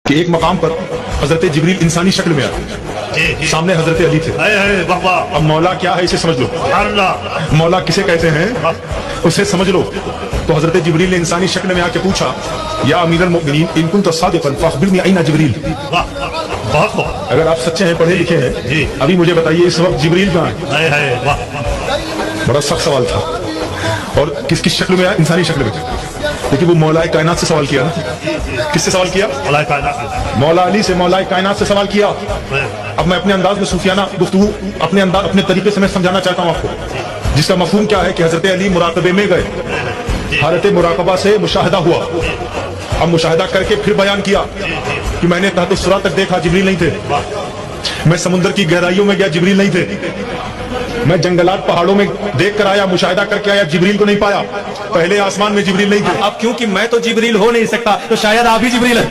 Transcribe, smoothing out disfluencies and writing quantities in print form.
کہ ایک مقام پر حضرت جبریل انسانی شکل میں آئے، سامنے حضرت علی تھے۔ اب مولا کیا ہے اسے سمجھ لو، مولا کسے کہتے ہیں اسے سمجھ لو۔ تو حضرت جبریل نے انسانی شکل میں آ کے پوچھا، یا امیر المؤمنین ان کنت صادقا فاخبرنی این جبریل، اگر آپ سچے ہیں، پڑھے لکھے ہیں، ابھی مجھے بتائیے اس وقت جبریل کہاں ہے؟ بڑا سخت سوال تھا، اور کس کس شکل میں آیا؟ انسانی شکل میں۔ لیکن وہ مولا کائنات سے سوال کیا نا، کس سے سوال کیا؟ مولا علی سے، مولا کائنات سے سوال کیا۔ اب میں اپنے انداز میں صوفیانہ گفتگو اپنے طریقے سے میں سمجھانا چاہتا ہوں آپ کو، جس کا مفہوم کیا ہے کہ حضرت علی مراقبے میں گئے، حالت مراقبہ سے مشاہدہ ہوا، اب مشاہدہ کر کے پھر بیان کیا کہ میں نے تحت الثری تک دیکھا، جبریل نہیں تھے، میں سمندر کی گہرائیوں میں گیا، جبریل نہیں تھے، میں جنگلات پہاڑوں میں دیکھ کر آیا، مشاہدہ کر کے آیا، جبریل کو نہیں پایا، پہلے آسمان میں جبریل نہیں تھے۔ اب کیونکہ میں تو جبریل ہو نہیں سکتا تو شاید آپ ہی جبریل ہیں۔